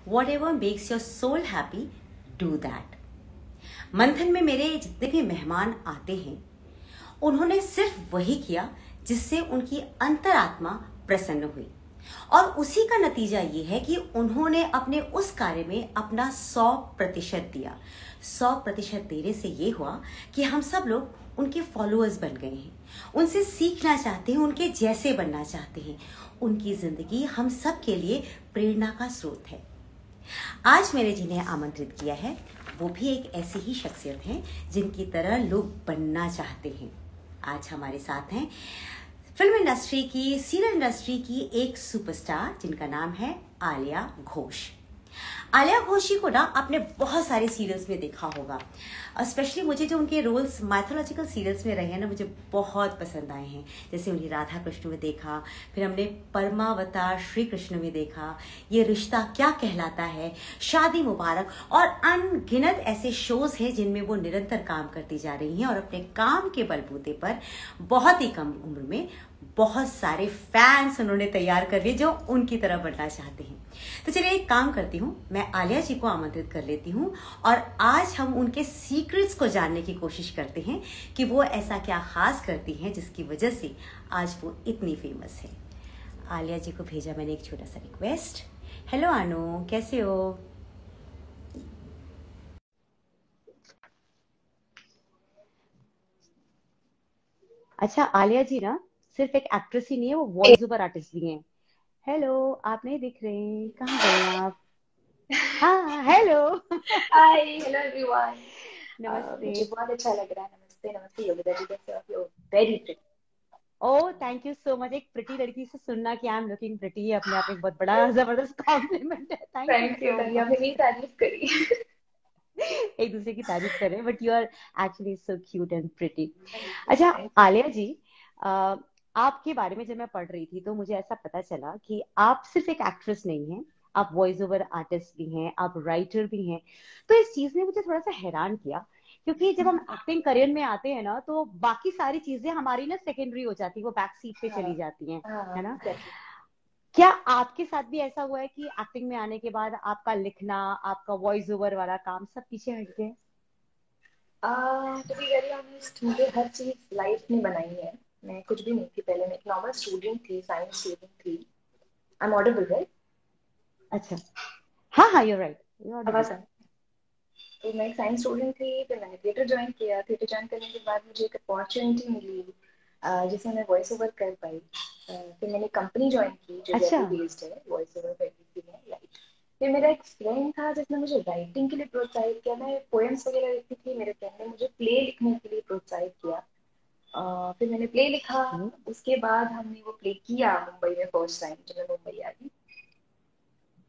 What ever makes your soul happy, do that. Manthan में मेरे जितने भी मेहमान आते हैं, उन्होंने सिर्फ वही किया जिससे उनकी अंतरात्मा प्रसन्न हुई, और उसी का नतीजा ये है कि उन्होंने अपने उस कार्य में अपना 100% दिया। 100% देने से ये हुआ कि हम सब लोग उनके फॉलोअर्स बन गए हैं, उनसे सीखना चाहते हैं, उनके जैसे बनना चाहते हैं। उनकी जिंदगी हम सब के लिए प्रेरणा का स्रोत है। आज मैंने जिन्हें आमंत्रित किया है वो भी एक ऐसी ही शख्सियत हैं जिनकी तरह लोग बनना चाहते हैं। आज हमारे साथ हैं फिल्म इंडस्ट्री की, सीरियल इंडस्ट्री की एक सुपरस्टार जिनका नाम है आलिया घोष। आलिया घोष जी को ना आपने बहुत सारे सीरियल्स में देखा होगा। स्पेशली मुझे जो उनके रोल्स माइथोलॉजिकल सीरियल्स में रहे हैं ना, मुझे बहुत पसंद आए हैं। जैसे उन्हें राधा कृष्ण में देखा, फिर हमने परमावतार श्री कृष्ण में देखा, ये रिश्ता क्या कहलाता है, शादी मुबारक, और अनगिनत ऐसे शोज हैं जिनमें वो निरंतर काम करती जा रही हैं और अपने काम के बलबूते पर बहुत ही कम उम्र में बहुत सारे फैंस उन्होंने तैयार कर लिए जो उनकी तरह बनना चाहते हैं। तो चलिए एक काम करती हूँ, मैं आलिया जी को आमंत्रित कर लेती हूँ और आज हम उनके सीक्रेट्स को जानने की कोशिश करते हैं कि वो ऐसा क्या खास करती हैं जिसकी वजह से आज वो इतनी फेमस है। आलिया जी को भेजा मैंने एक छोटा सा रिक्वेस्ट। हेलो अनु, कैसे हो? अच्छा, आलिया जी ना सिर्फ एक एक्ट्रेस ही नहीं है, वो वॉइस ओवर आर्टिस्ट भी हैं। हेलो, आप नहीं दिख रहे, कहाँ गए आप? हाँ, हेलो। Hi hello everyone. नमस्ते। मुझे बहुत अच्छा लग रहा है। नमस्ते नमस्ते योगिता जी, कैसे हो? You very pretty. Oh, thank you so much. एक प्रिटी लड़की से सुनना कि आई एम लुकिंग प्रिटी अपने आप में एक बहुत बड़ा जबरदस्त कॉम्प्लीमेंट है। Thank you thank you so thank you, much. आपने मेरी तारीफ करी। एक दूसरे की तारीफ कर रहे हैं, but you are actually so cute and pretty. Thank you अच्छा थैंक यू। आलिया जी, अ, आपके बारे में जब मैं पढ़ रही थी तो मुझे ऐसा पता चला कि आप सिर्फ एक एक्ट्रेस नहीं हैं, आप वॉइस ओवर आर्टिस्ट भी हैं, आप राइटर भी हैं। तो इस चीज ने मुझे थोड़ा सा हैरान किया, क्योंकि जब हम एक्टिंग करियर में आते हैं ना तो बाकी सारी चीजें हमारी ना सेकेंडरी हो जाती है, वो बैक सीट पे हाँ चली जाती हैं, हाँ है ना? एग्जैक्टली। क्या आपके साथ भी ऐसा हुआ है कि एक्टिंग में आने के बाद आपका लिखना, आपका वॉइस ओवर वाला काम सब पीछे हट गया? टू बी वेरी ऑनेस्ट, मुझे हर चीज लाइफ में बनाई है। मैं कुछ भी नहीं थी पहले, मैं एक नॉर्मल स्टूडेंट थी, साइंस स्टूडेंट थी। I am audible right? अच्छा, हाँ हाँ, यू राइट, यू ऑडिबल। आवाज आ? तो मैं एक साइंस स्टूडेंट थी, फिर मैंने थिएटर ज्वाइन किया। थिएटर ज्वाइन करने के बाद मुझे एक अपॉर्चुनिटी मिली जिसमें मैं वॉइस ओवर कर पाई। फिर मैंने कंपनी ज्वाइन की जो अच्छा। दिल्ली बेस्ड है, वॉइस ओवर करती थी मैं, राइट। फिर मेरा एक फ्रेंड था जिसने मुझे राइटिंग के लिए प्रोत्साहित किया। मैं पोएम्स वगैरह लिखती थी, मेरे फ्रेंड ने मुझे प्ले लिखने के लिए प्रोत्साहित किया। फिर मैंने प्ले लिखा। हम्म। उसके बाद हमने वो प्ले किया मुंबई में फर्स्ट टाइम जब मैं मुंबई आई।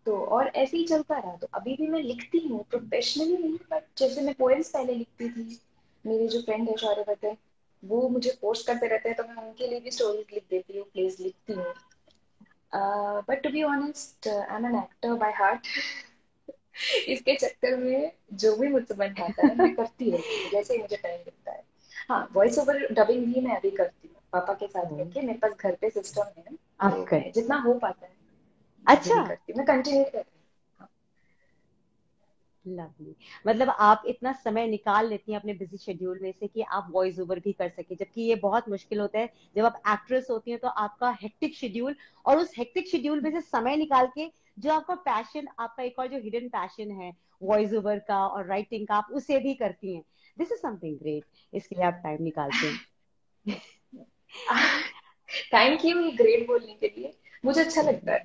तो और ऐसे ही चलता रहा। तो अभी भी मैं लिखती हूँ, प्रोफेशनली नहीं, बट जैसे मैं पोएम्स पहले लिखती थी। मेरे जो फ्रेंड है शौर्य, वो मुझे पोस्ट करते रहते हैं तो मैं उनके लिए भी स्टोरीज लिख देती हूँ, प्लेस लिखती हूँ। But to be honest, I am an actor by heart. इसके चक्कर में जो भी मुझसे बन पाता है मैं करती रहती हूँ, जैसे ही मुझे टाइम मिलता है। हाँ, वॉइस ओवर डबिंग भी मैं अभी करती हूँ पापा के साथ हम्म, करके। मेरे पास घर पे सिस्टम है, आप तो कर। मैं जितना हो पाता है अभी अच्छा, भी करती हूँ, मैं कंटिन्यू कर रही हूँ। लवली। मतलब आप इतना समय निकाल लेती हैं अपने बिजी शेड्यूल में से कि आप वॉइस ओवर भी कर सके, जबकि ये बहुत मुश्किल होता है जब आप एक्ट्रेस होती हैं तो आपका हेक्टिक शेड्यूल, और उस हेक्टिक शेड्यूल में से समय निकाल के जो आपका पैशन, आपका एक और जो हिडन पैशन है वॉइस ओवर का और राइटिंग का, आप उसे भी करती हैं। दिस इज समथिंग ग्रेट, इसके लिए आप टाइम निकालते हैं। थैंक यू ये ग्रेट बोलने के लिए। मुझे अच्छा लगता है।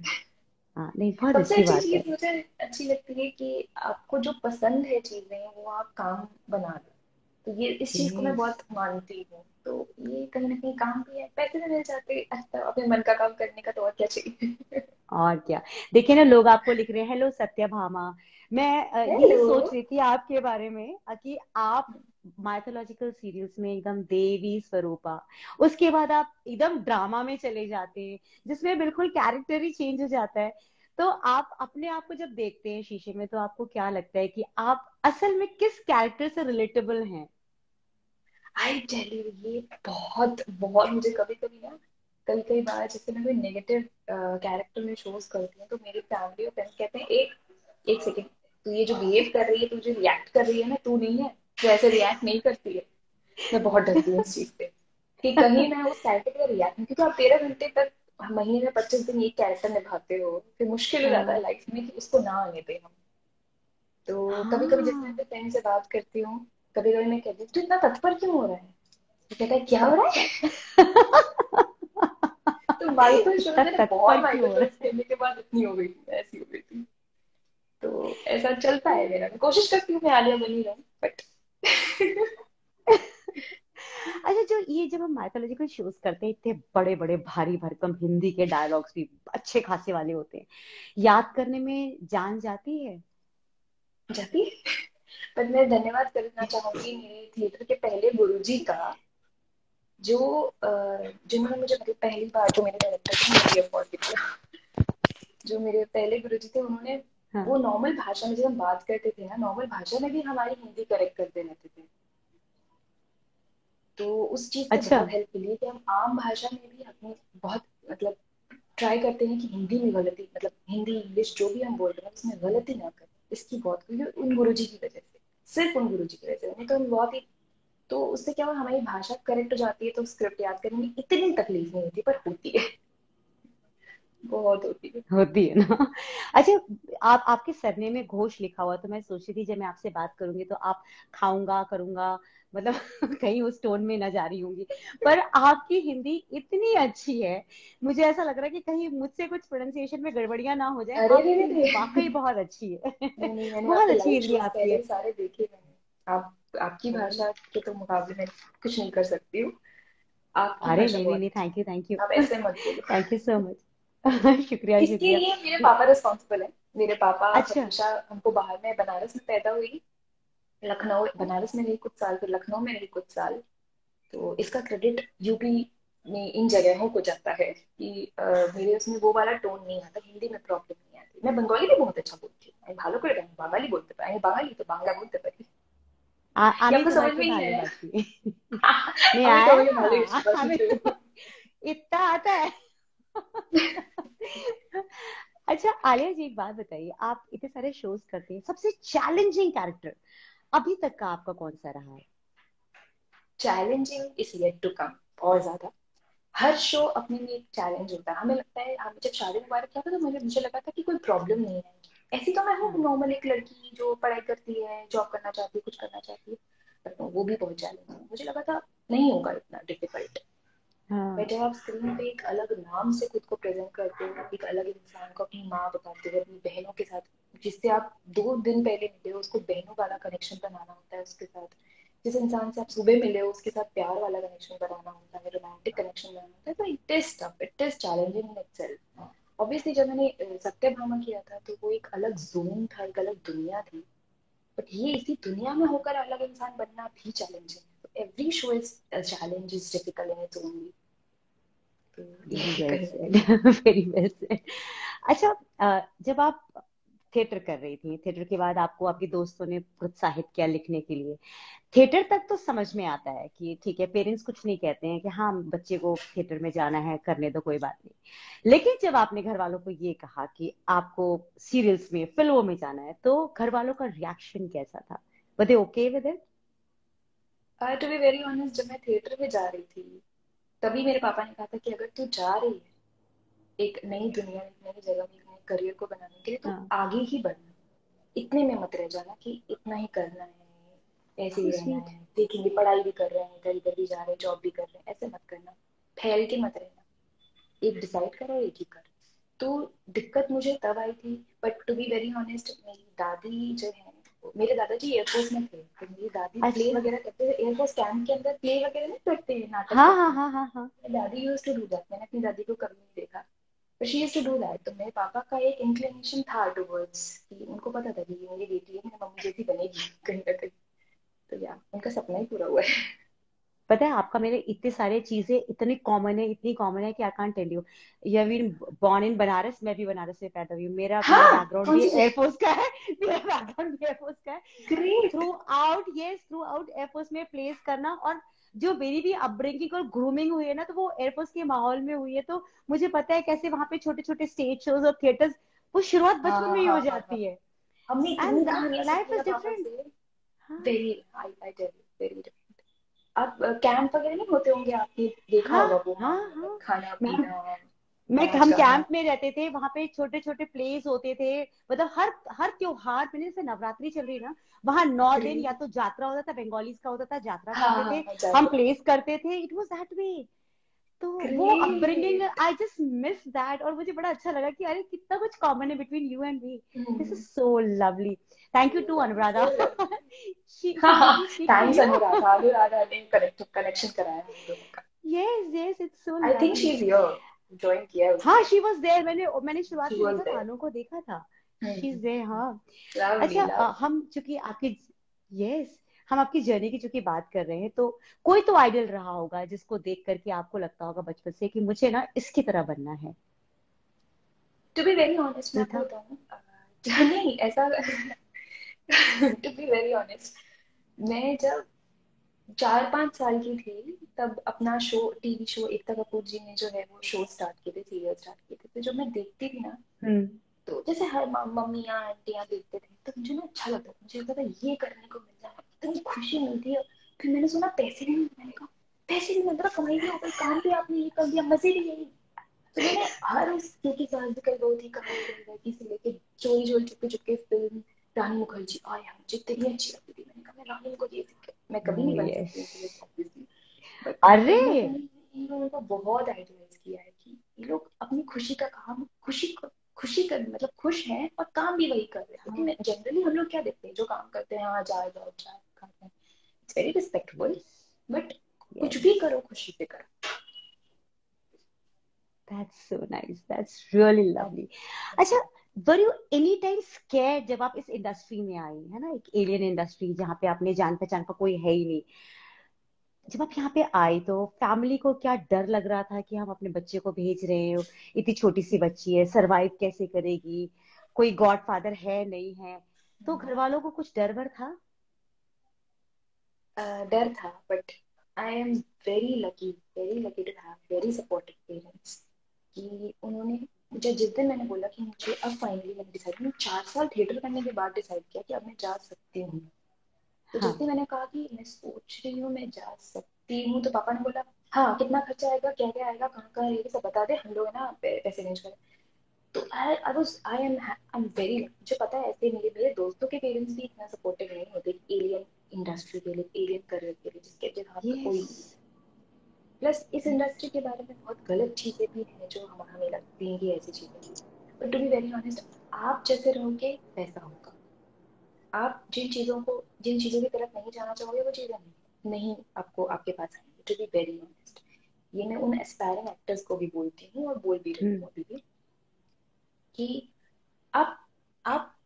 हाँ नहीं, बहुत सबसे अच्छी अच्छी बात है। चीज मुझे अच्छी लगती है कि आपको जो पसंद है चीजें वो आप काम बना दो। तो ये इस चीज को मैं यस। बहुत मानती हूँ। तो ये कहीं ना कहीं काम भी है, पैसे भी मिल जाते हैं, अच्छा अपने मन का काम करने का, तो और क्या चाहिए। और क्या। देखिए ना, लोग आपको लिख रहे हैं, हेलो सत्यभामा। मैं यही हेलो। सोच रही थी आपके बारे में कि आप माइथोलॉजिकल सीरियल्स में एकदम देवी स्वरूपा, उसके बाद आप एकदम ड्रामा में चले जाते हैं जिसमें बिल्कुल कैरेक्टर ही चेंज हो जाता है। तो आप अपने आप को जब देखते हैं शीशे में तो आपको क्या लगता है कि आप असल में किस कैरेक्टर से रिलेटेबल हैं? आई टेल यू, ये बहुत बहुत मुझे कभी कभी ना, कई कई बार जैसे मैं कोई नेगेटिव कैरेक्टर में शोज करती हूँ तो मेरी फैमिली और फ्रेंड्स कहते हैं, एक सेकेंड, तू ये जो बिहेव कर रही है, तू जो रिएक्ट कर रही है ना, तू नहीं है, तू ऐसे रिएक्ट नहीं करती है। मैं बहुत डरती हूँ इस चीज से कि कहीं मैं उस कैरेक्टर का रिएक्ट नहीं, क्योंकि आप 13 घंटे तक, महीने में 25 दिन एक कैरेक्टर निभाते हो, फिर मुश्किल हो जाता है हाँ लाइफ में कि उसको ना आने दें हम। तो कभी कभी जैसे मैं हाँ। अपने फ्रेंड से बात करती हूँ, कभी कभी मैं कहती हूँ तू इतना तत्पर क्यों हो रहा है, तो कहता है क्या हो रहा है। तो माइक्रो शो इतना मैंने बहुत तत्पर क्यों माइक्रो हो शोज रहा खेलने के बाद इतनी हो गई थी, ऐसी हो गई थी। तो ऐसा चलता है मेरा, मैं कोशिश करती हूँ मैं आलिया बनी रहूं, बट है? अच्छा, जो ये जब हम माइथोलॉजिकल शोज करते हैं, इतने बड़े बड़े भारी भरकम हिंदी के डायलॉग्स भी अच्छे खासे वाले होते हैं, याद करने में जान जाती है? जाती है। पर मैं धन्यवाद करना चाहूंगी मेरे थिएटर के पहले गुरुजी का, जो जिन्होंने मुझे मतलब पहली बार जो मेरे डायरेक्टर थे मुझे अफोर्ड किया। जो मेरे पहले गुरुजी थे उन्होंने, वो हाँ। नॉर्मल भाषा में जब हम बात करते थे ना, नॉर्मल भाषा में भी हमारी हिंदी करेक्ट करते रहते थे। तो उस चीज से अच्छा। बहुत हेल्प मिली है कि हम आम भाषा में भी अपनी बहुत मतलब ट्राई करते हैं कि हिंदी में गलती, मतलब हिंदी इंग्लिश जो भी हम बोल रहे हैं उसमें गलती ना करें। इसकी बहुत, क्योंकि उन गुरुजी की वजह से, सिर्फ उन गुरुजी की वजह से, नहीं तो हम बहुत ही, तो उससे क्या हुआ, हमारी भाषा करेक्ट हो जाती है, तो स्क्रिप्ट याद करने में इतनी तकलीफ नहीं होती, पर होती है, बहुत होती है। होती है ना। अच्छा, आप आपके सरनेम में घोष लिखा हुआ, तो मैं सोच रही थी जब मैं आपसे बात करूंगी तो आप खाऊंगा करूंगा, मतलब कहीं उस टोन में ना जा रही होंगी। पर आपकी हिंदी इतनी अच्छी है, मुझे ऐसा लग रहा है कि कहीं मुझसे कुछ प्रोनाउंसिएशन में गड़बड़ियां ना हो जाए। अरे रे आपकी रे हिंदी रे। वाकई बहुत अच्छी है। नहीं नहीं, मैंने बहुत आपके अच्छी लाइव हिंदी शोज आती पहले है। ही सारे देखे मैंने। आप, आपकी ओ, भाषा के तो मुकाबले में कुछ नहीं कर सकती हूँ। आपकी अरे भाषा नहीं नहीं बहुत नहीं, अच्छी थैंक यू थैंक यू। है, आप ऐसे मत बोलो। Thank you so much. शुक्रिया इसके शुक्रिया। लिए मेरे पापा रिस्पॉन्सिबल है। मेरे पापा अच्छा। हमेशा हमको बाहर में, बनारस में पैदा हुई, लखनऊ, बनारस में रही कुछ साल, फिर लखनऊ में रही कुछ साल। तो इसका क्रेडिट यूपी में इन जगहों को जाता है कि मेरे उसमें वो वाला टोन नहीं आता, हिंदी में प्रॉब्लम नहीं आती। मैं बंगाली भी बहुत अच्छा बोलती हूँ, भालो করে বাঙালি বলতে পারি, আমি বাঙালি তো বাংলা বলতে পারি। ये আমি आपको समझ তোমাকে में ही नहीं आया। ভালোবাসি। नहीं আমি आया তোমাকে ना। ভালোবাসি हमें तो। तो इतना आता है। अच्छा आलिया जी, एक बात बताइए, आप इतने सारे शोज करते हैं, सबसे चैलेंजिंग कैरेक्टर अभी तक का आपका कौन सा रहा है? Challenging is yet to come, और ज्यादा। हर शो अपने में एक चैलेंज होता है, हमें लगता है, हमें जब शादी मुबारक किया था तो मुझे लगा था कि कोई प्रॉब्लम नहीं है, ऐसी तो मैं हूँ हाँ नॉर्मल एक लड़की जो पढ़ाई करती है, जॉब करना चाहती है, कुछ करना चाहती है। पर वो भी बहुत चैलेंजिंग, मुझे लगा था नहीं होगा इतना डिफिकल्ट। पर हाँ। जब आप स्क्रीन पे एक अलग नाम से खुद को प्रेजेंट करते हो, एक अलग इंसान को, अपनी माँ बताते हो, अपनी बहनों के साथ, जिससे आप 2 दिन पहले मिले हो, उसको बहनों वाला कनेक्शन बनाना होता है उसके साथ। जिस इंसान से आप सुबह मिले हो उसके साथ प्यार वाला कनेक्शन बनाना होता है, रोमांटिक कनेक्शन बनाना होता है, तो it is tough, it is challenging in itself. Obviously जब मैंने सत्यभामा किया था तो वो एक अलग जोन था, एक अलग दुनिया थी। बट ये इसी दुनिया में होकर अलग इंसान बनना भी चैलेंजिंग है। Every show is challenge, is difficult in its own. तो वेरी ये वेल कहीं ना सेड। कहीं। Very well said. अच्छा, जब आप थिएटर कर रही थी, थिएटर के बाद आपको आपके दोस्तों ने प्रोत्साहित किया लिखने के लिए, थिएटर तक तो समझ में आता है कि ठीक है, पेरेंट्स कुछ नहीं कहते हैं कि हाँ बच्चे को थिएटर में जाना है, करने दो, कोई बात नहीं। लेकिन जब आपने घर वालों को ये कहा कि आपको सीरियल्स में, फिल्मों में जाना है, तो घर वालों का रिएक्शन कैसा था? Were they okay with it? To be very honest, जब मैं थिएटर में जा रही थी तभी मेरे पापा ने कहा था कि अगर तू जा रही है एक नई दुनिया, एक नई जगह में, एक नए करियर को बनाने के लिए, तो हाँ। आगे ही बढ़ना, इतने में मत रह जाना कि इतना ही करना है, ऐसे ही सो रहना स्वीट। है, देखेंगे पढ़ाई भी कर रहे हैं, इधर इधर भी जा रहे हैं, जॉब भी कर रहे हैं, ऐसे मत करना, फैल के मत रहना, एक डिसाइड करो, एक ही कर। तो दिक्कत मुझे तब आई थी। But to be very honest, मेरी दादी जो है, मेरे दादाजी एयरफोर्स में थे, तो मेरी दादी प्ले अच्छा। वगैरह करते थे एयरफोर्स कैंप के अंदर, प्ले वगैरह नहीं करते हैं, नाटक हाँ करते हाँ हैं। हाँ हाँ हाँ। मेरी दादी यूज टू डू दैट, मैंने अपनी दादी को कभी नहीं देखा, but she used to do that. तो मेरे पापा का एक इंक्लिनेशन था टुवर्ड्स, कि उनको पता था कि ये मेरी बेटी है, मेरी मम्मी जैसी बनेगी कहीं ना कहीं। तो या उनका सपना ही पूरा हुआ है। पता है, आपका मेरे इतने सारे चीजें इतनी कॉमन है, इतनी कॉमन है कि I can't tell you. You been born in Banaras, मैं भी बनारस से पैदा हुई हूँ, मेरा मेरा हाँ, बैकग्राउंड कौन भी सी जगह? एयरफोर्स का है। मेरा बैकग्राउंड भी एयरफोर्स का है। Great. Through out, yes, through out air force में प्लेस करना, और जो मेरी भी अपब्रिंगिंग और ग्रूमिंग हुई है ना, तो वो एयरफोर्स के माहौल में हुई है। तो मुझे पता है कैसे वहां पे छोटे छोटे स्टेज शोज और थिएटर्स, वो शुरुआत हाँ बचपन हाँ में ही हाँ हो हाँ हाँ जाती है। हमने इतनी एंड कहानियां लाइफ सुनी इज ना पापा डिफरेंट। से। हाँ very, I tell you, very different. आप कैंप वगैरह नहीं होते होंगे, आपने देखा हाँ होगा वो हाँ माहौल, हाँ। खाना मैं पीना, मैं नाच हम गाना। कैंप में रहते थे, वहां पे छोटे छोटे प्लेस होते थे। मतलब हर हर त्योहार में, जैसे नवरात्रि चल रही है ना, वहां 9 दिन या ग्रेट। तो जात्रा होता था, बंगालीज का होता था, जात्रा हाँ करते थे, हाँ, हम जाता। प्लेस करते थे। It was that way. तो वो upbringing, great. I just miss that, और मुझे बड़ा अच्छा लगा कि अरे कितना कुछ कॉमन है between you and me. This is so lovely. Thank you to Anuradha. So lovely. she हाँ, made me speak to thanks you. Anuradha, Anuradha ने कनेक्शन कराया हम दोनों का। Yes, yes, it's so I think she lovely. Is here, join किया है हाँ, उसने। She was there. मैंने शुरुआत शी में वाज देखा था, देयर। अनु को देखा था। शी इज देयर, हाँ। लवली अच्छा, लवली। हम चूंकि आपकी, यस, हम आपकी जर्नी की चूंकि बात कर रहे हैं, तो कोई तो आइडल रहा होगा जिसको देख करके आपको लगता होगा बचपन से कि मुझे ना इसकी तरह बनना है। टू बी वेरी ऑनेस्ट, मैं कोई आपको था? बताऊं, नहीं ऐसा टू बी वेरी ऑनेस्ट, मैं जब 4-5 साल की थी, तब अपना show, TV show Ekta Kapoor जी ने जो है वो शो स्टार्ट किए थे, सीरियल स्टार्ट किए थे, तो जब मैं देखती थी ना, हम्म। तो जैसे हर मम्मियाँ आंटियाँ देखते थे, तो मुझे ना अच्छा लगता था, मुझे लगता था ये करने को मिल जाए, इतनी खुशी मिलती है। फिर मैंने सुना पैसे भी मिलते, मैंने कहा पैसे भी मिल रहा, कमाई भी हो गई, काम भी आपने ये कर दिया, मजे भी यही। तो मैंने हर उस, क्योंकि सास भी कई बहुत ही कहानी रही लड़की से लेके चोरी चोरी चुपके चुपके फिल्म, रानी मुखर्जी आया मुझे इतनी अच्छी लगती थी, मैंने कहा मैं रानी को ये सीख, मैं कभी नहीं बन यस। सकती उनकी जैसे ऑब्वियसली, बट अरे, कहीं ना कहीं इन लोगों को बहुत आइडियलाइज किया है कि ये लोग अपनी खुशी का काम, खुशी कर मतलब खुश हैं और काम भी वही कर रहे हैं, हाँ, क्योंकि जनरली हम लोग क्या देखते हैं, जो काम करते हैं हाँ जाए जाओ चाय खाते हैं, it's very respectful, yes, but कुछ यस, भी करो खुशी पे that's so nice, that's really lovely. अच्छा, करो। Were you any time scared जब आप इस इंडस्ट्री में आए, है ना, एक एलियन इंडस्ट्री जहाँ पे आपने जान पहचान का कोई है ही नहीं, जब आप यहाँ पे आए तो फैमिली को क्या डर लग रहा था कि हम अपने बच्चे को भेज रहे हो, इतनी छोटी सी बच्ची है, सरवाइव कैसे करेगी, कोई गॉडफादर है नहीं है, तो घर वालों को कुछ डर वर था? डर था, but I am very lucky to have very supportive parents, कि उन्होंने मुझे, जिस दिन मैंने बोला कि मुझे अब फाइनली मैंने डिसाइड, मैं 4 साल थिएटर करने के बाद डिसाइड किया कि अब मैं जा सकती हूँ, तो जिस हाँ दिन मैंने कहा कि मैं सोच रही हूँ मैं जा सकती हूँ, तो पापा ने बोला हाँ कितना खर्चा आएगा, क्या क्या आएगा, कहाँ कहाँ रहेगी, सब बता दे, हम लोग है ना पैसे अरेंज करें। तो आई एम वेरी, मुझे पता है ऐसे मेरे मेरे दोस्तों के पेरेंट्स भी इतना सपोर्टिव नहीं होते एलियन इंडस्ट्री के लिए, एलियन करियर के लिए, जिसके हाथ में यस। कोई नहीं। प्लस इस इंडस्ट्री के बारे में बहुत गलत चीजें भी हैं जो हमें लगती हैं कि ऐसी चीजें, but to be very honest, आप जैसे रहोगे वैसा होगा। आप जिन चीजों की तरफ नहीं जाना चाहोगे, वो चीजें नहीं आपको आपके पास आएंगी, टू बी वेरी ऑनेस्ट। ये मैं उन एस्पायरिंग एक्टर्स को भी बोलती हूँ और बोल भी रही हम्म। हूँ अभी भी, कि आप आप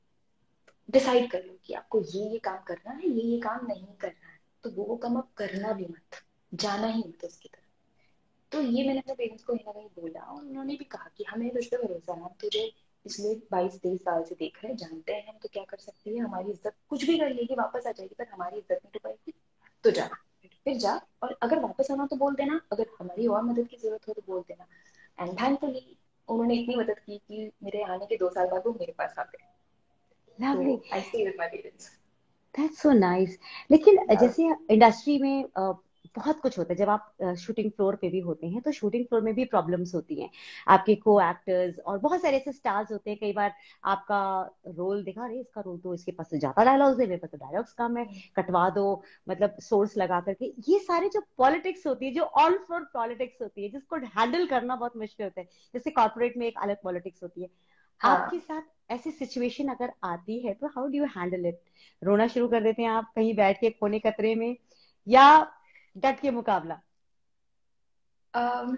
डिसाइड कर लो कि आपको ये काम करना है, ये काम नहीं करना है, तो वो काम आप करना भी मत, जाना ही मत उसकी तरफ। तो ये मैंने अपने पेरेंट्स को कहीं ना कहीं बोला, और उन्होंने भी कहा कि हमें तुझ पे भरोसा है, हम तुझे पिछले 22-23 साल से देख रहे हैं, जानते हैं हम तो क्या कर सकती है, हमारी इज्जत कुछ भी कर लेगी वापस आ जाएगी, पर हमारी इज्जत नहीं टुकाएगी, तो जा, फिर जा, और अगर वापस आना तो बोल देना, अगर हमारी और मदद की जरूरत हो तो बोल देना। एंड थैंकफुली उन्होंने इतनी मदद की कि मेरे आने के 2 साल बाद वो मेरे पास आ गए। तो lovely. I stay with my parents. That's so nice. लेकिन जैसे इंडस्ट्री में बहुत कुछ होता है, जब आप शूटिंग फ्लोर पे भी होते हैं तो शूटिंग फ्लोर में भी प्रॉब्लम्स होती हैं, आपके को एक्टर्स और बहुत सारे ऐसे स्टार्स होते हैं, कई बार आपका रोल देखा, अरे इसका रोल तो इसके पास तो ज्यादा डायलॉग्स है, मेरे पास तो डायलॉग्स कम है, कटवा दो, मतलब सोर्स लगा करके, ये सारे जो पॉलिटिक्स होती है, जो ऑन फ्लोर पॉलिटिक्स होती है, जिसको हैंडल करना बहुत मुश्किल होता है। जैसे कॉर्पोरेट में एक अलग पॉलिटिक्स होती है, आपके हाँ। साथ ऐसी सिचुएशन अगर आती है तो how do you handle it? रोना शुरू कर देते हैं आप कहीं बैठ के कोने कतरे में, या डट के मुकाबला? um,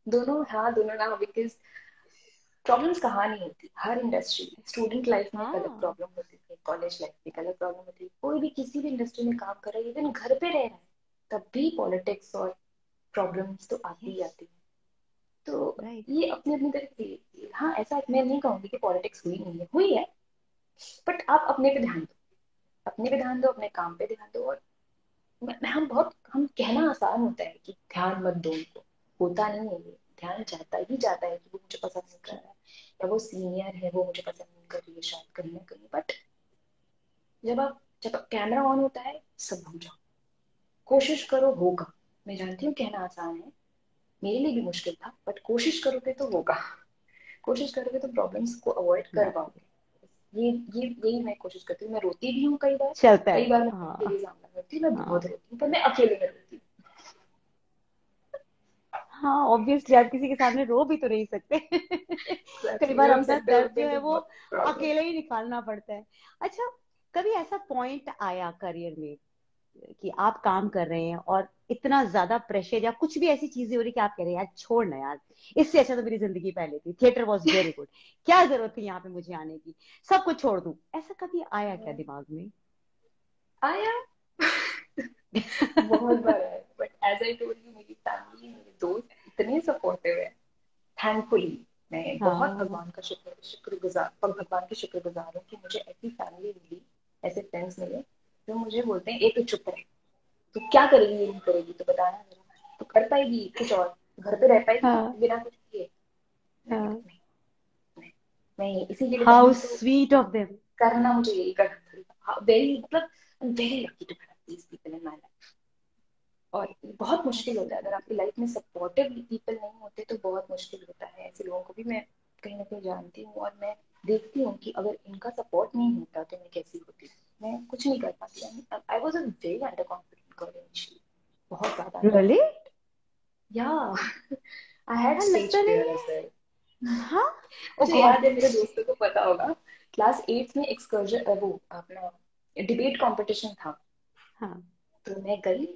दोनों, हाँ दोनों ना, बिकॉज प्रॉब्लम्स कहाँ नहीं होती, हर इंडस्ट्री में, स्टूडेंट लाइफ में एक अलग हाँ। प्रॉब्लम होती है, कॉलेज लाइफ में एक अलग प्रॉब्लम होती है, कोई भी किसी भी इंडस्ट्री में काम कर रहा है, इवन घर पे रह रहा है, तब भी पॉलिटिक्स और प्रॉब्लम्स तो आती ही यस। आती है। तो राइट। ये अपनी अपनी तरह से, हाँ ऐसा मैं नहीं कहूंगी कि पॉलिटिक्स हुई नहीं है, हुई है, बट आप अपने पे ध्यान दो, अपने पे ध्यान दो, अपने काम पे ध्यान दो, और हम कहना आसान होता है कि ध्यान मत दो उनको, होता नहीं है ये, ध्यान जाता ही जाता है कि वो मुझे पसंद नहीं कर रहा है, या वो सीनियर है, वो मुझे पसंद नहीं कर रही है शायद कहीं ना कहीं, बट जब कैमरा ऑन होता है सब भूल जाओ, कोशिश करो होगा। मैं जानती हूँ कहना आसान है, मेरे लिए भी मुश्किल था, बट कोशिश करोगे तो होगा। कोशिश करोगे तो प्रॉब्लम्स को अवॉइड कर पाओगे। ये यही मैं कोशिश करती हूँ। मैं रोती भी हूँ कई बार, चलता है। कई बार मैं हाँ। अकेले सामना करती हूँ, मैं बहुत हाँ। रोती हूँ, पर मैं अकेले में रोती हूँ। हाँ, ऑब्वियसली आप किसी के सामने रो भी तो नहीं सकते। कई Exactly, बार रो अपना सकते दर्द होते जो हैं है तो वो बहुत प्रॉब्लम। अकेले ही निकालना पड़ता है। अच्छा, कभी ऐसा पॉइंट आया करियर में कि आप काम कर रहे हैं और इतना ज्यादा प्रेशर या कुछ भी ऐसी चीजें हो रही कि आप कह रहे हैं यार छोड़ ना यार, इससे अच्छा तो मेरी जिंदगी पहले थी, थिएटर वॉज वेरी गुड, क्या जरूरत थी यहाँ पे मुझे आने की, सब कुछ छोड़ दूं, ऐसा कभी आया क्या दिमाग में? आया। बहुत बार आया, but as I told you, मेरी फैमिली, मेरे दोस्त इतने सपोर्टिव है, थैंकफुली। मैं बहुत हाँ। भगवान का शुक्रगुजार, भगवान की शुक्रगुजार हूँ कि मुझे ऐसी फैमिली मिली, ऐसे फ्रेंड्स मिले जो मुझे बोलते हैं एक तो चुप रहे, तो क्या करेगी ये नहीं करेगी तो बताना जरा, तो कर पाएगी कुछ और, घर पे रह पाएगी हाँ। बिना कुछ किए? मैंने हाँ। कहा नहीं, नहीं, मैं इसी के लिए हाउ बनी हूँ, तो स्वीट ऑफ देम। करना मुझे यही करना था। वेरी मतलब very lucky to have these people in my life. और बहुत मुश्किल होता है अगर आपकी लाइफ में सपोर्टिव पीपल नहीं होते, तो बहुत मुश्किल होता है। ऐसे लोगों को भी मैं कहीं ना कहीं जानती हूँ, और मैं देखती हूँ कि अगर इनका सपोर्ट नहीं होता तो मैं कैसी होती, मैं कुछ नहीं कर पाती। I was a very under confident girl initially, बहुत ज्यादा अंडर रियली? कॉन्फिडेंट। या आई हैड हाँ, स्टेज लगता नहीं फियर है। As well. हाँ। ओ मुझे गॉड। याद है, मेरे दोस्तों को पता होगा, क्लास 8 में एक्सकर्जन, वो अपना डिबेट कंपटीशन था। हाँ। तो मैं गई,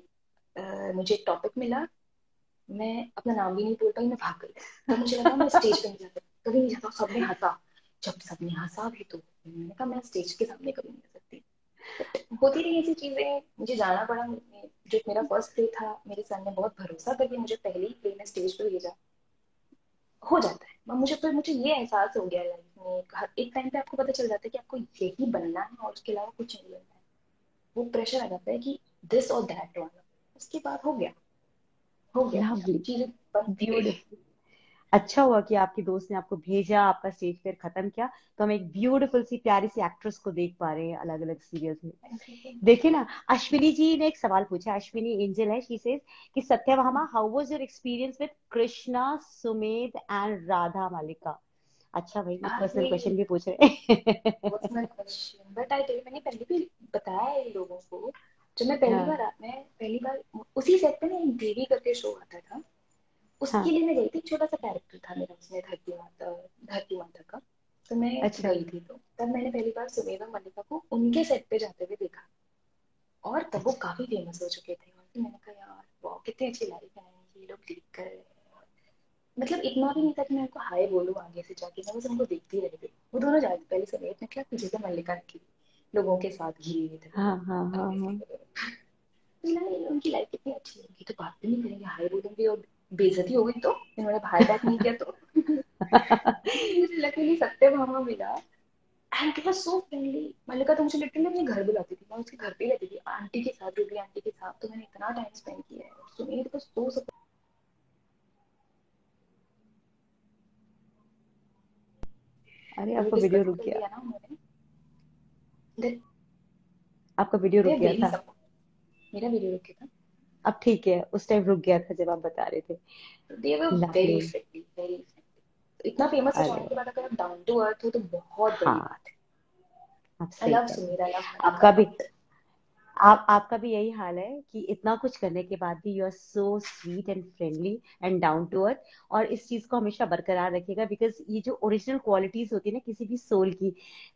मुझे एक टॉपिक मिला, मैं अपना नाम भी नहीं बोल पाई, मैं भाग गई। तब मुझे लगा मैं स्टेज पे नहीं जाता, कभी नहीं जाता। सबने हंसा, जब सबने हंसा भी तो मैंने कहा मैं स्टेज के सामने कभी नहीं जा सकती। बट होती रही ऐसी चीजें, मुझे जाना पड़ा। जो मेरा फर्स्ट डे था, मेरे सर ने बहुत भरोसा करके मुझे पहले ही प्ले में स्टेज पे भेजा। हो जाता है। मुझे ये एहसास हो गया लाइफ में, हर एक टाइम पे आपको पता चल जाता है कि आपको यही बनना है और उसके अलावा कुछ नहीं बनना है। वो प्रेशर आ जाता है कि दिस और दैट वाला, उसके बाद हो गया लवली। चीजें बनती गई। ब्यूटीफुल। अच्छा हुआ कि आपकी दोस्त ने आपको भेजा, आपका स्टेज फेयर खत्म किया, तो हम एक ब्यूटीफुल सी प्यारी सी एक्ट्रेस को देख पा रहे हैं अलग अलग सीरियल्स में। देखिए ना, अश्विनी जी ने एक सवाल पूछा, अश्विनी एंजल है, शी सेज कि Satyabhama, how was your experience with Krishna, Sumedh and Radha मालिका? अच्छा भाई, ये पर्सनल अरे क्वेश्चन भी पूछ रहे हैं। Personal question, but I tell, मैंने पहले भी बताया है लोगों को। जब हाँ। मैं पहली बार उसी सेट पे ना एक देवी करके शो आता था, उसके हाँ। लिए मैं गई थी। छोटा सा कैरेक्टर था मेरा उसमें, धरती माता का। तो मैं अच्छा। गई थी, तो तब मैंने पहली बार सुमेधा मल्लिका को उनके सेट पे जाते हुए देखा। और तब वो अच्छा। काफी फेमस हो चुके थे, और फिर मैंने कहा यार वाह कितनी अच्छी लाइफ है, ये लोग लीड कर रहे हैं। मतलब इतना भी नहीं था कि मैं उनको हाय बोलूं आगे से जाके, मैं बस उनको देखती रह गई। वो दोनों जाते पहले समेत निकला, पीछे से मल्लिका निकली, लोगों के साथ घिरी हुई थे हाँ। हाँ। हाँ। हाँ। उनकी लाइफ कितनी अच्छी होगी, तो बात भी नहीं करेंगे, हाय बोलेंगे, और बेइज्जती हो गई तो इन्होंने हाय बैक नहीं किया तो। मुझे लकीली सत्यभामा मिला, and it was so friendly. Mallika तो मुझे लिटरली अपने घर बुलाती थी, मैं उसके घर पे ही रहती थी आंटी के साथ, रूबी आंटी के साथ। तो मैंने इतना टाइम स्पेंड किया है, सुनील को सो अरे, कभी आपका वीडियो डिस्कस रुक कर गया। लिया ना उन्होंने, दे आपका वीडियो रुक दे गया वेरी था। सपोर्ट। मेरा वीडियो रुके था। अब ठीक है, उस टाइम रुक गया था जब आप बता रहे थे। They were lovely. Very friendly, very friendly. इतना फेमस हो जाने अरे। के बाद अगर आप डाउन टू अर्थ हो तो बहुत बड़ी हाँ, बात है। आप आई सही लव कह रहे हैं। सुनील, आई लव आपका मल्लिका, भी, बट आपका भी यही हाल है कि इतना कुछ करने के बाद भी you are so sweet and friendly and down to earth. और इस चीज को हमेशा बरकरार रखिएगा, बिकॉज ये जो ओरिजिनल क्वालिटीज होती है ना किसी भी सोल की,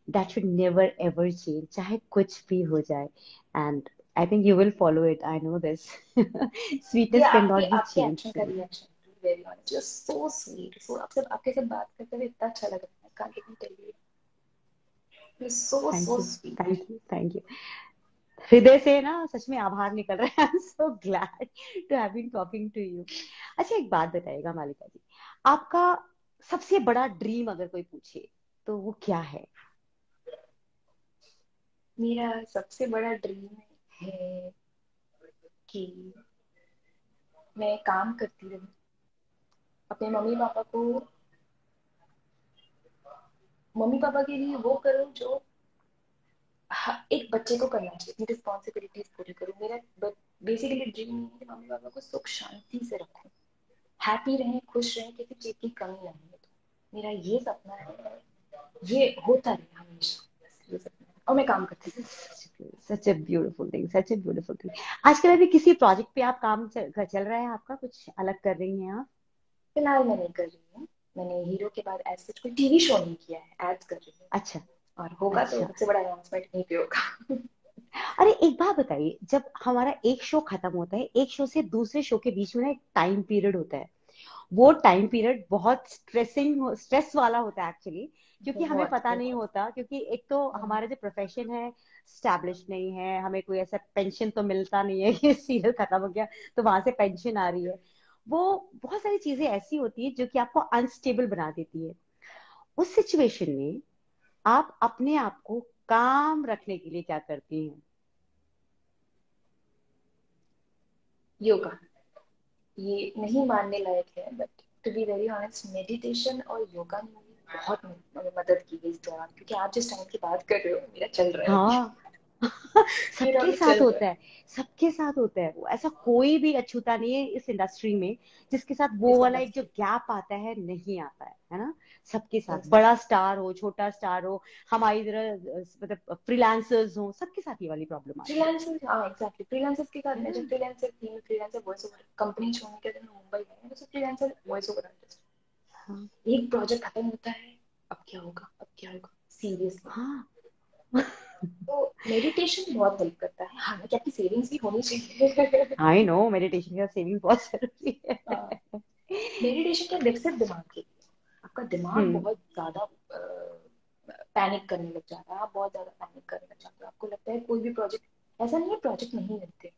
that should never ever change, चाहे कुछ भी हो जाए। And I think you will follow it, I know this. ये स्वीटनेस कैन नॉट बी आपके एक्शन का change. Reaction, very honest, you are so sweet. So आपके साथ बात करते हुए इतना अच्छा लग रहा है, can't even tell you, you so thank so you. Sweet. Thank you. Thank you. हृदय से ना सच में आभार निकल रहा है। I am so glad to have been talking to you. अच्छा, एक बात बताइएगा मालिका जी, आपका सबसे बड़ा ड्रीम अगर कोई पूछे तो वो क्या है? मेरा सबसे बड़ा ड्रीम है कि मैं काम करती रहूं, अपने मम्मी पापा को मम्मी पापा के लिए वो करूँ जो एक बच्चे को करना चाहिए, अपनी रिस्पॉन्सिबिलिटीज पूरी करूँ। मेरा बेसिकली ड्रीम नहीं है कि मम्मी पापा को सुख शांति से रखूं, हैप्पी रहें, खुश रहें, किसी चीज की कमी ना हो। तो मेरा ये सपना है, ये होता रहे हमेशा, बस ये सपना है, और मैं काम करती हूँ। Such a beautiful thing, such a beautiful thing. आजकल अभी किसी प्रोजेक्ट पे आप काम चल रहा है आपका, कुछ अलग कर रही हैं आप? फिलहाल मैं नहीं कर रही हूँ। मैंने हीरो के बाद ऐसे कोई टीवी शो नहीं किया है, एड्स कर रही हूँ। अच्छा। और होगा तो अच्छा। सबसे बड़ा अनाउंसमेंट यहीं पे होगा। अरे एक बात बताइए, जब हमारा एक शो खत्म होता है, एक शो से दूसरे शो के बीच में ना एक टाइम पीरियड होता है, वो टाइम पीरियड बहुत स्ट्रेस वाला होता है एक्चुअली, क्योंकि हमें बहुत पता नहीं बहुत। होता, क्योंकि एक तो हम्म, हमारा जो प्रोफेशन है स्टैब्लिश नहीं है, हमें कोई ऐसा पेंशन तो मिलता नहीं है कि सीरियल खत्म हो गया तो वहां से पेंशन आ रही है। वो बहुत सारी चीजें ऐसी होती है जो कि आपको अनस्टेबल बना देती है। उस सिचुएशन में आप अपने आप को काम रखने के लिए क्या करती हैं? योगा। ये नहीं मानने लायक है, but to be very honest, meditation और योगा ने मुझे बहुत मदद की है इस दौरान, क्योंकि आप जिस टाइम की बात कर रहे हो मेरा चल रहा है अभी। हाँ। मेरा सबके अभी साथ चल रहा होता है। है। सबके साथ होता है वो, ऐसा कोई भी अछूता नहीं है इस इंडस्ट्री में जिसके साथ वो इस वाला एक जो इंडस्ट्री। गैप आता है नहीं आता है ना? सबके साथ, बड़ा एग्जैक्टली। स्टार हो छोटा स्टार हो, हमारी तरह मतलब फ्रीलांसर्स हो, सबके साथ ये वाली प्रॉब्लम आती है। फ्रीलांसर, हाँ एग्जैक्टली, फ्रीलांसर्स के साथ है मैं ना? जब फ्रीलांसर थी, मैं फ्रीलांसर वॉइस ओवर कंपनी छोड़ने के दिन मुंबई गई, मैं फ्रीलांसर वॉइस ओवर आर्टिस्ट। हाँ। एक प्रोजेक्ट खत्म होता है, अब क्या होगा, अब क्या होगा, सीरियसली। हाँ। तो मेडिटेशन बहुत हेल्प करता है, हालांकि आपकी सेविंग्स भी होनी चाहिए। आई नो, मेडिटेशन का सेविंग बहुत जरूरी है। मेडिटेशन क्या, सिर्फ दिमाग के लिए, आपका दिमाग हम्म। बहुत ज्यादा पैनिक करने लग जाता है, आप बहुत ज्यादा पैनिक करने लग जाते हो, आपको लगता है कोई भी प्रोजेक्ट, ऐसा नहीं है प्रोजेक्ट नहीं मिलते,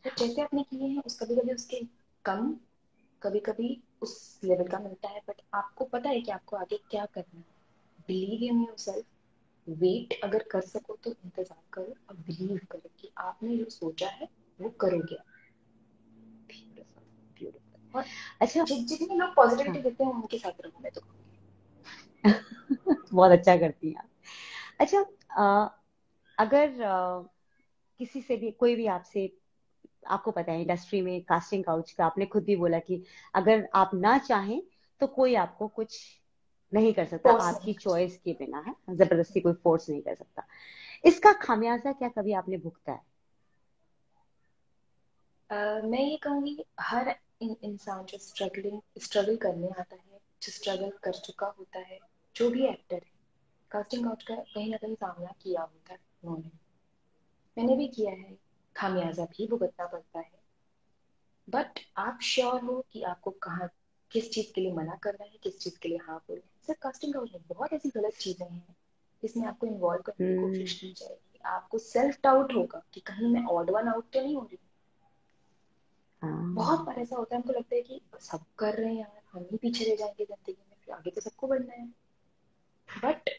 तो जैसे आपने किए हैं उस कभी कभी उसके कम, कभी कभी उस लेवल का मिलता है, बट आपको पता है कि आपको आगे क्या करना है। Believe in yourself, wait अगर कर सको तो इंतजार करो, और बिलीव करो कि आपने जो सोचा है वो करोगे। Beautiful, beautiful. और अच्छा। जितने लोग पॉजिटिविटी हाँ। देते हैं उनके साथ रहो, मैं तो कहूँगी। बहुत अच्छा करती हैं आप। अच्छा, अगर किसी से भी कोई भी आपसे, आपको पता है इंडस्ट्री में कास्टिंग काउच का आपने खुद भी बोला कि अगर आप ना चाहें तो कोई आपको कुछ नहीं कर सकता, फोर्स नहीं आपकी कर चॉइस के बिना, है जबरदस्ती कोई फोर्स नहीं कर सकता। इसका खामियाजा क्या कभी आपने भुगता है? मैं ये कहूँगी, हर इंसान जो स्ट्रगल करने आता है, जो स्ट्रगल कर चुका होता है, जो भी एक्टर है, कास्टिंग काउच का कहीं ना कहीं सामना किया होता है उन्होंने, मैंने भी किया है, खामियाजा भी भुगतना पड़ता है। बट आप श्योर हो कि आपको कहाँ, किस चीज के लिए मना करना है, किस चीज के लिए हाँ बोलना है। सिर्फ कास्टिंग काउच में बहुत ऐसी गलत चीजें हैं जिसमें आपको इन्वॉल्व करने की हम्म। कोशिश की जाएगी, आपको सेल्फ डाउट होगा कि कहीं मैं ऑड वन आउट तो नहीं हो रही। बहुत हाँ। बार ऐसा होता है, हमको लगता है कि सब कर रहे हैं यार, हम ही पीछे रह जाएंगे जिंदगी में, फिर आगे तो सबको बढ़ना है। बट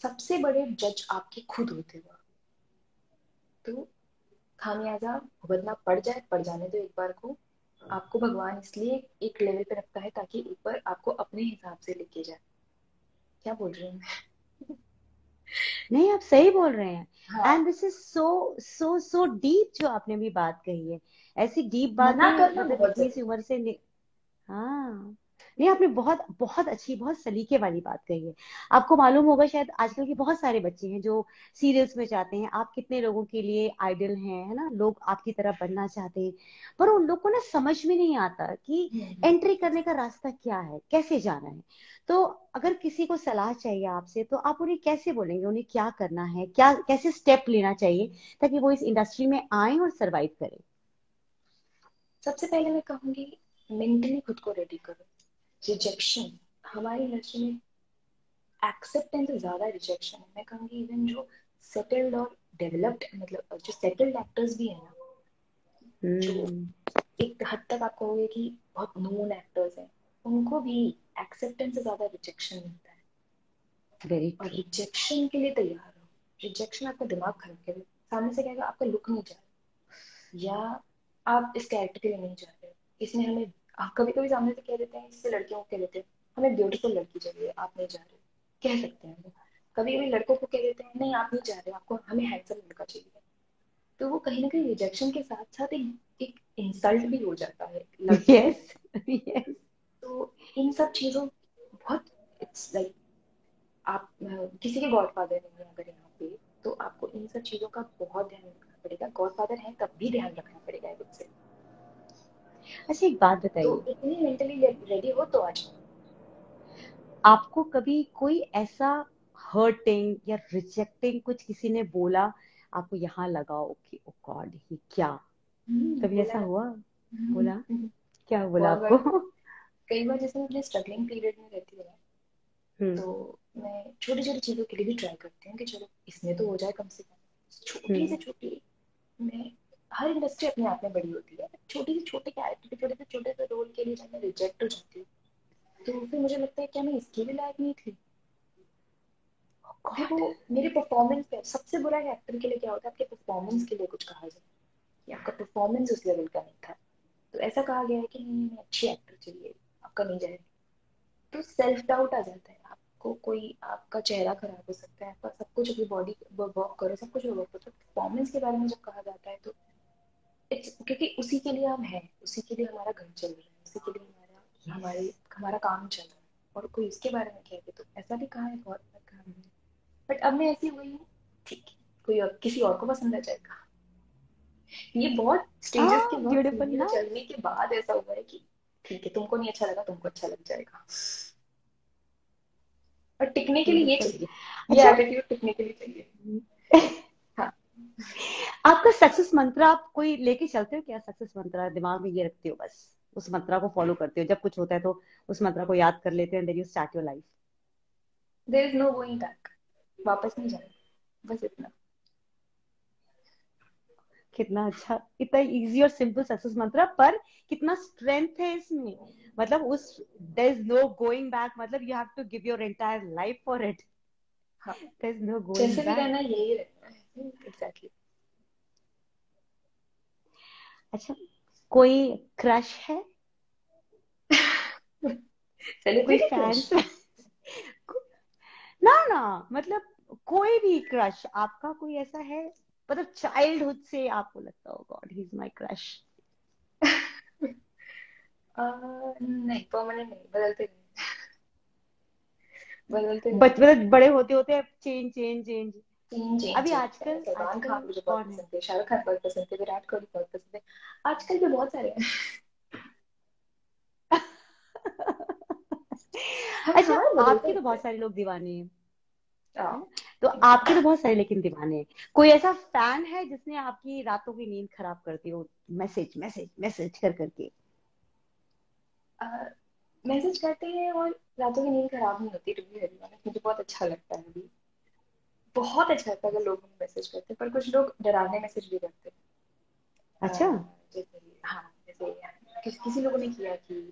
सबसे बड़े जज आपके खुद होते हो। तो खामियाजा भुगतना पड़ जाए, पड़ जाने दो एक बार को। आपको भगवान इसलिए एक लेवल पे रखता है ताकि ऊपर आपको अपने हिसाब से लेके जाए। क्या बोल रही हूँ मैं? नहीं, आप सही बोल रहे हैं। हाँ, and this is so so so deep जो आपने भी बात कही है। ऐसी डीप मना बातें करना मतलब बहुत इतनी सी जरूरी उम्र से हाँ। नहीं, आपने बहुत बहुत अच्छी, बहुत सलीके वाली बात कही है। आपको मालूम होगा शायद आजकल के बहुत सारे बच्चे हैं जो सीरियल्स में जाते हैं, आप कितने लोगों के लिए आइडल हैं, है ना? लोग आपकी तरह बनना चाहते हैं, पर उन लोग को ना समझ में नहीं आता कि है। एंट्री करने का रास्ता क्या है, कैसे जाना है। तो अगर किसी को सलाह चाहिए आपसे तो आप उन्हें कैसे बोलेंगे, उन्हें क्या करना है, क्या कैसे स्टेप लेना चाहिए ताकि वो इस इंडस्ट्री में आए और सरवाइव करें? सबसे पहले मैं कहूंगी, मेंटली खुद को रेडी करो। रिजेक्शन हमारी इंडस्ट्री में, एक्सेप्टेंस से ज्यादा रिजेक्शन है। मैं कहूंगी इवन जो सेटल्ड और डेवलप्ड, मतलब जो सेटल्ड एक्टर्स भी है ना, जो हम्म। एक हद तक आप कहोगे कि बहुत नोन एक्टर्स हैं, उनको भी एक्सेप्टेंस से ज्यादा रिजेक्शन मिलता है। वेरी और ट्रू। रिजेक्शन के लिए तैयार हो। रिजेक्शन आपका दिमाग खराब करेगा, सामने से कहेगा आपका लुक नहीं जा रहा, या आप इस कैरेक्टर के लिए नहीं जा रहे हो, इसमें हमें, कभी कभी सामने से कह देते हैं, इससे लड़कियों को कह देते हैं हमें ब्यूटीफुल लड़की चाहिए, आप नहीं जा रहे हो, कह सकते हैं वो। कभी कभी लड़कों को कह देते हैं नहीं आप नहीं चाह रहे, आपको हमें हैंडसम लड़का चाहिए, तो वो कहीं ना कहीं रिजेक्शन के साथ साथ एक इंसल्ट भी हो जाता है लड़कों के यस, लिए। यस। तो इन सब चीजों बहुत, इट्स लाइक आप किसी के गॉडफादर नहीं है अगर यहाँ पे, तो आपको इन सब चीजों का बहुत ध्यान रखना पड़ेगा। गॉडफादर है तब भी ध्यान रखना पड़ेगा मुझसे। अच्छा, एक बात तो बताइए, इतनी मेंटली रेडी हो तो आज। आपको कभी कोई ऐसा हर्टिंग या रिजेक्टिंग कुछ किसी ने बोला, आपको यहाँ लगा कि ओ गॉड ये क्या, कभी बोला ऐसा है। हुआ? बोला? हम्म, क्या बोला बहुत बार। आपको? कई बार जैसे मैं अपने स्ट्रगलिंग पीरियड में रहती हूँ ना, हम्म। तो मैं छोटी छोटी चीजों के लिए भी ट्राई करती हूँ कि चलो इसमें तो हो जाए कम से कम, छोटी हम्म। से छोटी। मैं, हर इंडस्ट्री अपने आप में बड़ी होती है, छोटी से छोटे कैरेक्टर के छोटे से रोल के लिए जब मैं रिजेक्ट हो जाती हूँ, तो फिर मुझे लगता है क्या मैं इसके भी लायक नहीं थी। फिर वो गॉड। मेरे परफॉर्मेंस पे, सबसे बुरा एक्टर के लिए क्या होता है, आपके परफॉर्मेंस के लिए कुछ कहा जाए कि आपका परफॉर्मेंस उस लेवल का नहीं था, तो ऐसा कहा गया है कि नहीं मैं अच्छी एक्टर चाहिए, आपका नहीं जाएगा। तो सेल्फ डाउट आ जाता है आपको, कोई आपका चेहरा खराब हो सकता है, आपका सब कुछ, अपनी बॉडी वर्क करो, सब कुछ वर्क करो, परफॉर्मेंस के बारे में जब कहा जाता है तो इट्स, क्योंकि उसी के लिए हम हैं, उसी के लिए हमारा घर चल रहा है, उसी के लिए हमारा यस। हमारे हमारा काम चल रहा है, और कोई उसके बारे में कह दे तो ऐसा भी कहा है, बहुत बार कहा है। बट अब मैं ऐसी हुई हूँ, ठीक है, कोई और किसी और को पसंद आ जाएगा। ये बहुत स्टेजेस के हाँ, बहुत ब्यूटीफुल सीढ़ियाँ ना। चढ़ने के बाद ऐसा हुआ है कि ठीक है, तुमको नहीं अच्छा लगा, तुमको अच्छा लग जाएगा। और टिकने के लिए ये ब्यूटीफुल। चाहिए, ये अच्छा। एटीट्यूड टिकने के लिए चाहिए। हाँ। आपका सक्सेस मंत्र आप कोई लेके चलते हो क्या? सक्सेस मंत्र दिमाग में ये रखते हो, बस उस मंत्रा को फॉलो करते हो, जब कुछ होता है तो उस मंत्रा को याद कर लेते हैं, then you start your life? There is no going back, वापस नहीं जाना, बस इतना। कितना अच्छा, इतना इजी और सिंपल सक्सेस मंत्र, पर कितना स्ट्रेंथ है इसमें। मतलब उस, there is no going back, मतलब you have to give your entire life for it. हाँ, देयर इज नो गोइंग जैसे भी बैक। रहना है यही रहना है, एग्जैक्टली। अच्छा, कोई क्रश है? कोई सेलिब्रिटी क्रश। फैंस? ना ना, मतलब कोई भी क्रश आपका कोई ऐसा है, मतलब चाइल्डहुड से आपको लगता हो God he is my crush? नहीं, परमानेंट नहीं, बदलते नहीं, बदलते रहते हैं। मतलब बड़े होते होते change change change. Change change अभी चेंज होता है। आजकल सलमान खान आजकल मुझे बहुत कौन है? पसंद है, शाहरुख खान बहुत पसंद है, विराट कोहली बहुत पसंद है, आजकल भी बहुत सारे हैं। हाँ अच्छा, हाँ, बदलते आपके तो रहते बहुत हैं। सारे लोग दीवाने हैं, है हाँ, ना? तो आपके तो बहुत सारे लेकिन दीवाने हैं। कोई ऐसा फैन है जिसने आपकी रातों की नींद खराब करती हो, मैसेज मैसेज मैसेज कर करके? मैसेज करते हैं और रातों की नींद खराब नहीं होती, टू बी वेरी ऑनेस्ट, मुझे बहुत अच्छा लगता है अभी, बहुत अच्छा लगता है अगर लोग मुझे मैसेज करते हैं, पर कुछ लोग डरावने मैसेज भी करते हैं। अच्छा। जैसे, हाँ, जैसे किसी लोगों ने किया कि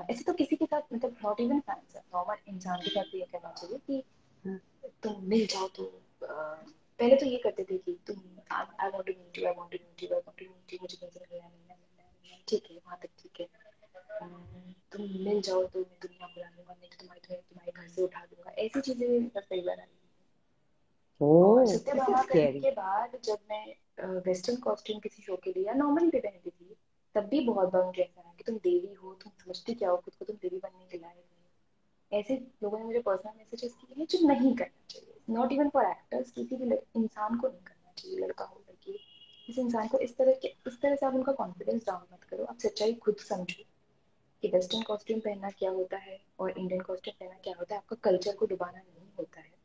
ऐसे तो किसी के साथ, मतलब नॉट इवन फैंस, नॉर्मल इंसान के साथ भी ये करना चाहिए कि हाँ। तुम मिल जाओ तो पहले तो ये करते थे कि तुम, I want to meet you, I want to meet you, I want to meet you, मुझे तुमसे मिलना, ठीक है, वहां तक ठीक है। तुम मिल जाओ तो मैं दुनिया बुला लूंगा, नहीं तो तुम्हारे तुम्हारे घर से उठा दूंगा, ऐसी चीजें बस कई बार आई। और ओह, दिस इज सत्यभामा करने स्कैरी। के बाद जब मैं वेस्टर्न कॉस्ट्यूम किसी शो के लिए या नॉर्मल भी पहनती थी, तब भी बहुत बार मुझे ऐसा लगा कि तुम देवी हो, तुम समझती क्या हो खुद को, तुम देवी बनने के लायक नहीं। ऐसे लोगों ने मुझे पर्सनल मैसेजेस किए हैं, जो नहीं करना चाहिए, नॉट इवन फॉर एक्टर्स, किसी भी इंसान को नहीं करना चाहिए, लड़का हो लड़की हो। इस इंसान को इस तरह से आप उनका कॉन्फिडेंस डाउन मत करो, आप सच्चाई खुद समझो कि वेस्टर्न कॉस्ट्यूम पहनना क्या होता है और इंडियन कॉस्ट्यूम पहनना क्या होता है, आपका कल्चर को डुबाना नहीं होता है।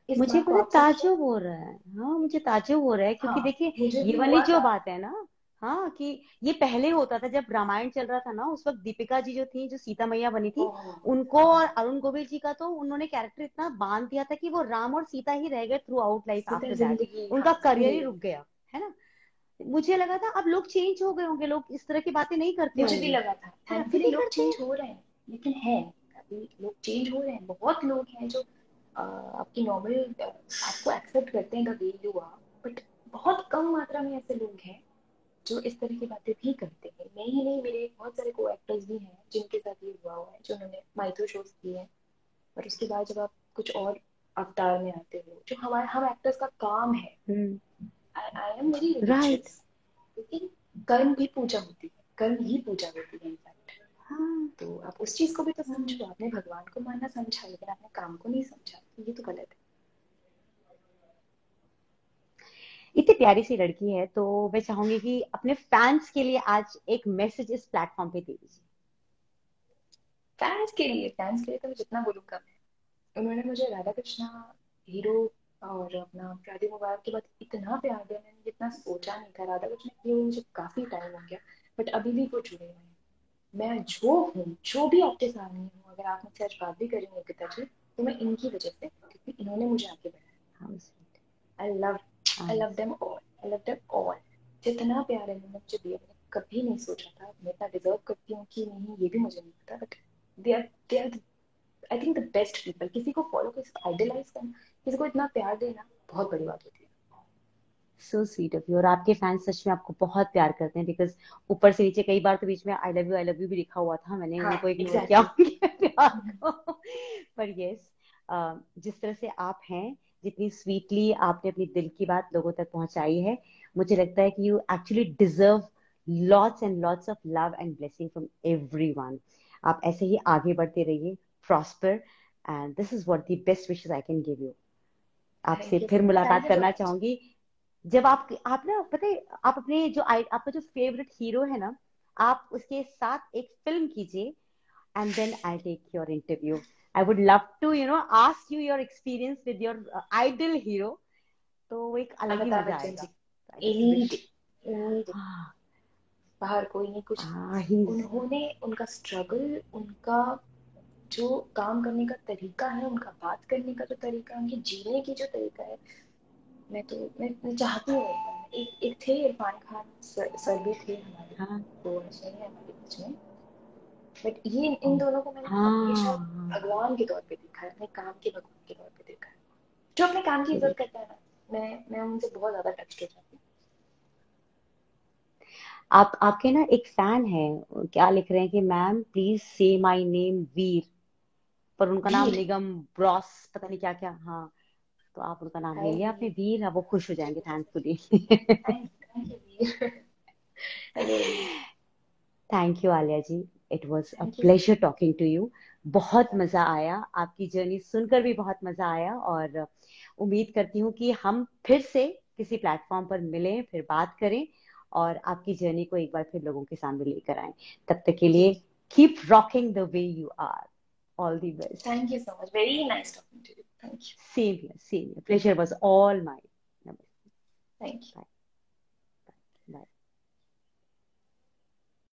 इस मुझे बात को पता आप समझो। ताज्जुब हो रहा है, हाँ मुझे ताज्जुब हो रहा है, हाँ, क्योंकि देखिए मुझे ये भी वाली हुआ जो था। बात है ना, हाँ कि ये पहले होता था जब रामायण चल रहा था ना, उस वक्त दीपिका जी जो थी, जो सीता मैया बनी थी, ओह, उनको और अरुण गोविल जी का तो उन्होंने कैरेक्टर इतना बांध दिया था कि वो राम और सीता ही रह गए through out life, Sita after that जिंदगी, हाँ, उनका करियर ही जिंदगी। रुक गया, है ना? मुझे लगा था अब लोग चेंज हो गए होंगे, लोग इस तरह की बातें नहीं करते मुझे भी होंगे, लगा था, पर अभी थैंकफुली भी लोग करते चेंज हैं। हो रहे हैं, लेकिन है, अभी लोग चेंज हो रहे हैं, बहुत लोग हैं जो आपकी नॉर्मल, आपको एक्सेप्ट करते हैं the way you are, but बहुत कम मात्रा में ऐसे लोग हैं जो इस तरह की बातें भी करते हैं। मैं ही नहीं, मेरे बहुत सारे को एक्टर्स भी हैं जिनके साथ ये हुआ हुआ है, जिन्होंने माइथो शोज किए हैं, पर उसके बाद जब आप कुछ और अवतार में आते हो, जो हमारे हम एक्टर्स का काम है, hmm. I am very right. Religious, लेकिन कर्म भी पूजा होती है, कर्म ही पूजा होती है इनफैक्ट। हाँ। तो आप उस चीज को भी तो हाँ। समझो, आपने भगवान को मानना समझा लेकिन आपने काम को नहीं समझा, तो ये तो गलत है। इतनी प्यारी सी लड़की है, तो मैं चाहूंगी कि अपने फैंस के लिए आज एक मैसेज इस प्लेटफॉर्म पे दे दीजिए। फैंस के लिए तो मैं जितना बोलूँ कम है। उन्होंने मुझे राधा कृष्णा हीरो और अपना शादी मुबारक के बाद इतना प्यार दिया, मैंने जितना सोचा नहीं था। राधा कृष्णा के लिए मुझे काफी टाइम हो गया, बट अभी भी वो जुड़े हुए हैं। मैं जो हूँ, जो भी आपके सामने हूँ, अगर आप मुझसे आज बात भी करेंगे गीता जी, तो मैं इनकी वजह से हूँ, क्योंकि इन्होंने मुझे आगे बढ़ाया। हाँ sweet, आई लव हाँ I love them all, I love them all. जितना प्यार इन्होंने मुझे दिया, मैंने कभी नहीं सोचा था मैं इतना डिजर्व करती हूँ कि नहीं, ये भी मुझे नहीं पता, but they are I think the best people. किसी को फॉलो, किसी को आइडलाइज करना, किसी को इतना प्यार देना बहुत बड़ी बात होती है। So sweet of you. और आपके फैंस सच में आपको बहुत प्यार करते हैं, बिकॉज ऊपर से नीचे कई बार तो बीच में आई लव यू भी लिखा हुआ था, मैंने हाँ उनको इग्नोर किया एग्जैक्टली। उनके प्यार को। पर यस, जिस तरह से आप हैं, जितनी स्वीटली आपने अपनी दिल की बात लोगों तक पहुंचाई है, मुझे लगता है कि you actually deserve lots and lots of love and blessing from everyone. आप ऐसे ही आगे बढ़ते रहिए, prosper, and this is what the best wishes I can give you. आपसे थैंक यू फिर सो मच, थैंक मुलाकात यू सो करना much. चाहूंगी, जब आप ना पता है, आप अपने जो आपका जो फेवरेट हीरो है ना, आप उसके साथ एक फिल्म कीजिए, and then I take your interview. I would love to ask you your experience with your idol hero. तो वो एक अलग ही अमिताभ मजा बच्चन आएगा। जी, I just any wish. Day, any day. हाँ। बाहर कोई नहीं, कुछ नहीं। ही। उन्होंने, उनका स्ट्रगल, उनका जो काम करने का तरीका है, उनका बात करने का जो तरीका है, उनके जीने की जो तरीका है, मैं चाहती हूँ एक बार। एक थे इरफान खान सर भी थे हमारे, हाँ। वो नहीं है हमारे बीच में, बट ये इन ओ, दोनों को मैंने हमेशा हाँ। भगवान के तौर पे देखा है, अपने काम के भगवान के तौर पे देखा है। जो अपने काम की इज्जत ग्रेट। करता है ना, मैं उनसे बहुत ज्यादा टच हो जाती आप आपके ना एक फैन है, क्या लिख रहे हैं कि मैम प्लीज से माय नेम वीर, पर उनका हूँ। नाम वीर, निगम ब्रॉस पता नहीं क्या क्या। हाँ, तो आप उनका नाम ले हाय लिया आपने, वीर, वीर, अब वो खुश हो जाएंगे thankfully. Thank you Veer. Hello Veer. Thank you Alia ji, it was a thank you so pleasure talking to you. बहुत मच। मजा आया, आपकी जर्नी सुनकर भी बहुत मजा आया, और उम्मीद करती हूँ कि हम फिर से किसी प्लेटफॉर्म पर मिलें, फिर बात करें, और आपकी जर्नी को एक बार फिर लोगों के सामने लेकर आएं। तब तक के जी, लिए keep rocking the way you are. All the best. Thank you so much, very nice talking to you, thank you. Same here, same here, pleasure was all mine. Thank you. Bye. Bye.